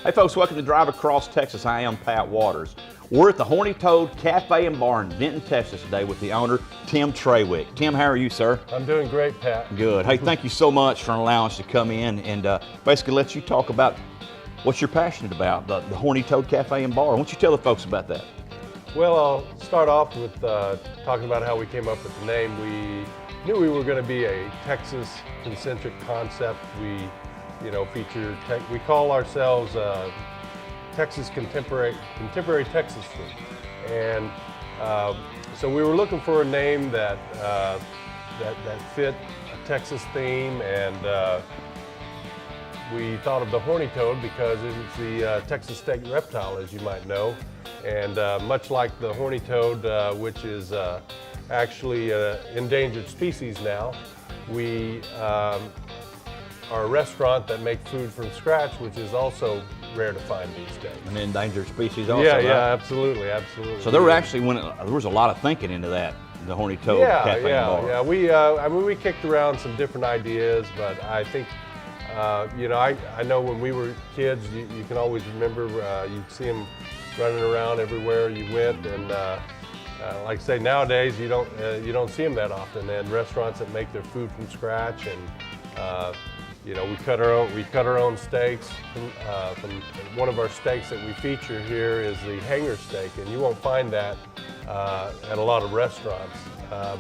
Hey folks, welcome to Drive Across Texas. I am Pat Waters. We're at the Horny Toad Cafe and Bar in Denton, Texas today with the owner, Tim Trawick. Tim, how are you, sir? I'm doing great, Pat. Good. Hey, thank you so much for allowing us to come in and basically let you talk about what you're passionate about, the Horny Toad Cafe and Bar. Why don't you tell the folks about that? Well, I'll start off with talking about how we came up with the name. We knew we were going to be a Texas-concentric concept. We feature we call ourselves Texas contemporary Texas food, and so we were looking for a name that fit a Texas theme, and we thought of the Horny Toad because it's the Texas state reptile, as you might know, and much like the horny toad, which is actually an endangered species now, we are a restaurant that makes food from scratch, which is also rare to find these days. An endangered species also, Yeah, right? yeah, absolutely. So there were actually, there was a lot of thinking into that, the Horny Toad Cafe and Bar. Yeah, we kicked around some different ideas, but I think, I know when we were kids, you can always remember, you'd see them running around everywhere you went, and like I say, nowadays you don't see them that often. And restaurants that make their food from scratch, and we cut our own steaks. From one of our steaks that we feature here is the hanger steak, and you won't find that at a lot of restaurants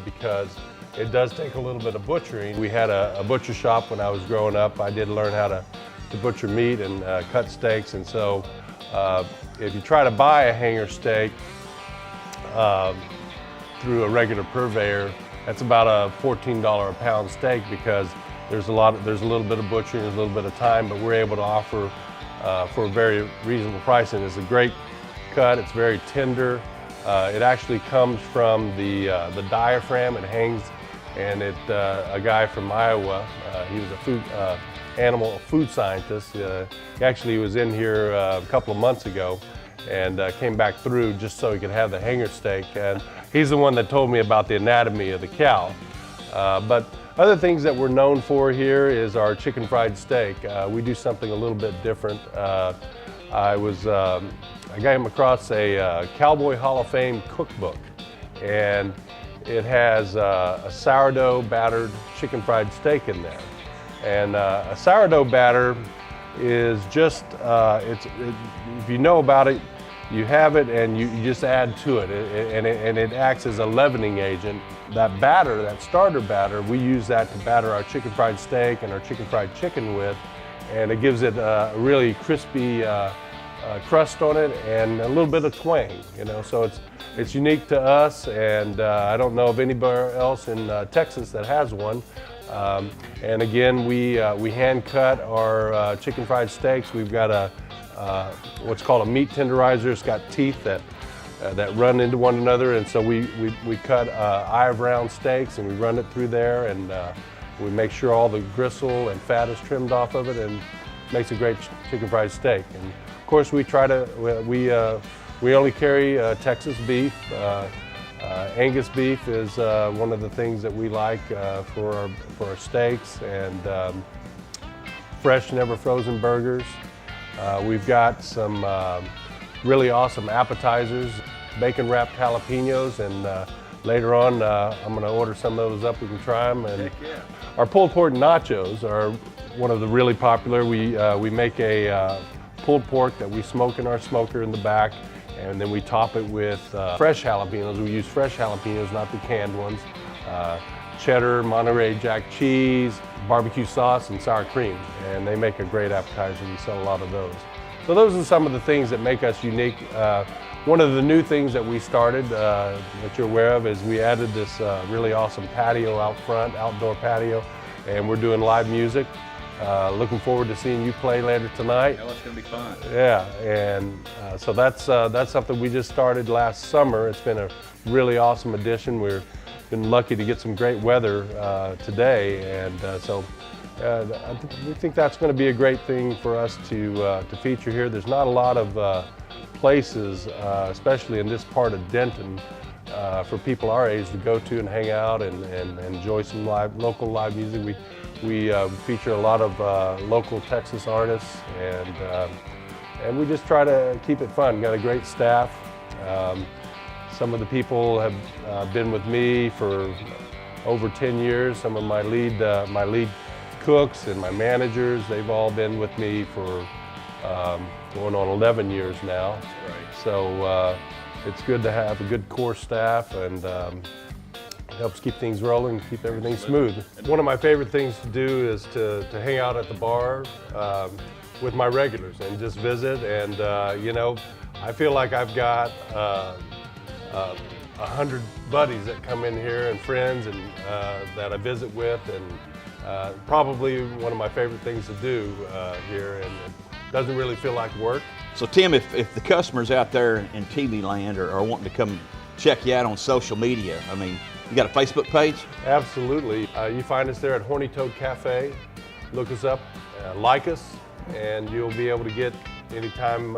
because it does take a little bit of butchering. We had a butcher shop when I was growing up. I did learn how to butcher meat and cut steaks, and so if you try to buy a hanger steak through a regular purveyor, that's about a $14 a pound steak because there's a little bit of butchering, there's a little bit of time, but we're able to offer for a very reasonable price, and it's a great cut. It's very tender. It actually comes from the diaphragm. It hangs, and a guy from Iowa. He was a animal food scientist. He actually was in here a couple of months ago, and came back through just so he could have the hanger steak. And he's the one that told me about the anatomy of the cow. But other things that we're known for here is our chicken fried steak. We do something a little bit different. I came across a Cowboy Hall of Fame cookbook, and it has a sourdough battered chicken fried steak in there. And a sourdough batter is just, if you know about it, you have it and you just add to it, and it acts as a leavening agent. That batter, that starter batter, we use that to batter our chicken fried steak and our chicken fried chicken with, and it gives it a really crispy crust on it and a little bit of twang, so it's unique to us, and I don't know of anybody else in Texas that has one. And again, we hand cut our chicken fried steaks. We've got what's called a meat tenderizer. It's got teeth that run into one another, and so we cut eye of round steaks, and we run it through there, and we make sure all the gristle and fat is trimmed off of it, and makes a great chicken fried steak. And of course, we only carry Texas beef. Angus beef is one of the things that we like for our steaks, and fresh, never frozen burgers. We've got some really awesome appetizers, bacon wrapped jalapenos, and later on I'm going to order some of those up. We can try them. And yeah. Our pulled pork nachos are one of the really popular. We make a pulled pork that we smoke in our smoker in the back, and then we top it with fresh jalapenos. We use fresh jalapenos, not the canned ones. Cheddar, Monterey Jack cheese, barbecue sauce, and sour cream. And they make a great appetizer. We sell a lot of those. So those are some of the things that make us unique. One of the new things that we started, that you're aware of, is we added this really awesome patio out front, outdoor patio, and we're doing live music. Looking forward to seeing you play later tonight. Oh, it's going to be fun. Yeah, and so that's something we just started last summer. It's been a really awesome addition. We've been lucky to get some great weather today, and so we think that's going to be a great thing for us to feature here. There's not a lot of places, especially in this part of Denton, for people our age to go to and hang out and enjoy some local live music. We feature a lot of local Texas artists, and and we just try to keep it fun. Got a great staff. Some of the people have been with me for over 10 years. Some of my lead cooks and my managers, they've all been with me for going on 11 years now. Right. So it's good to have a good core staff, and helps keep things rolling, keep everything smooth. One of my favorite things to do is to hang out at the bar with my regulars and just visit. And you know, I feel like I've got 100 buddies that come in here and friends and that I visit with, and probably one of my favorite things to do here, and it doesn't really feel like work. So Tim, if the customers out there in TV land are wanting to come check you out on social media, I mean, you got a Facebook page? Absolutely. You find us there at Horny Toad Cafe. Look us up, like us, and you'll be able to get, anytime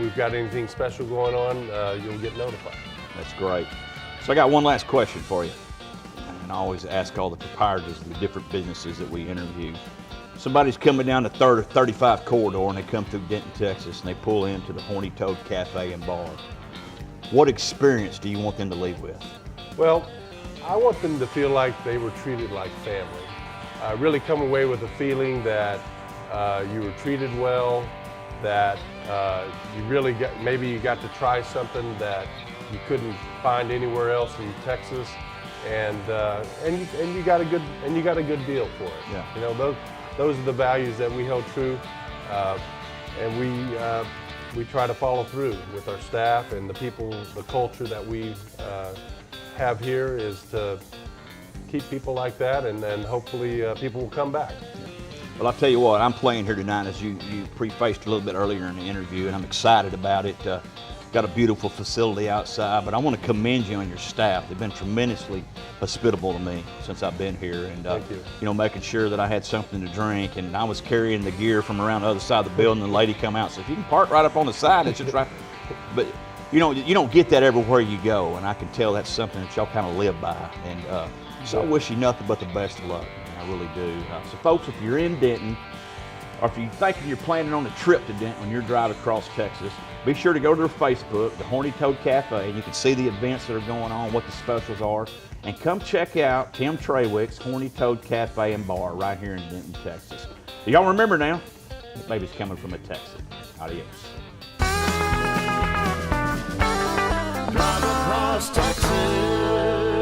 we've got anything special going on, you'll get notified. That's great. So I got one last question for you. And I always ask all the proprietors of the different businesses that we interview. Somebody's coming down the 3rd or 35 corridor and they come through Denton, Texas, and they pull into the Horny Toad Cafe and Bar. What experience do you want them to leave with? Well, I want them to feel like they were treated like family. Really come away with a feeling that you were treated well, that you really got, maybe you got to try something that you couldn't find anywhere else in Texas, and you got a good deal for it. Yeah. You know, those are the values that we hold true, and we try to follow through with our staff and the people. The culture that we have here is to keep people like that, and then hopefully people will come back. Well, I'll tell you what, I'm playing here tonight, as you prefaced a little bit earlier in the interview, and I'm excited about it. Got a beautiful facility outside, but I want to commend you on your staff. They've been tremendously hospitable to me since I've been here, and Thank you. You know, making sure that I had something to drink, and I was carrying the gear from around the other side of the building, and the lady come out and said, "If you can park right up on the side, it's just right." But you know, you don't get that everywhere you go, and I can tell that's something that y'all kind of live by. And so I wish you nothing but the best of luck. I really do. So folks, if you're in Denton, or if you're thinking you're planning on a trip to Denton when you're driving across Texas, be sure to go to their Facebook, the Horny Toad Cafe, and you can see the events that are going on, what the specials are, and come check out Tim Trawick's Horny Toad Cafe and Bar right here in Denton, Texas. Do y'all remember now? That baby's coming from a Texan. Adios. Drive across Texas.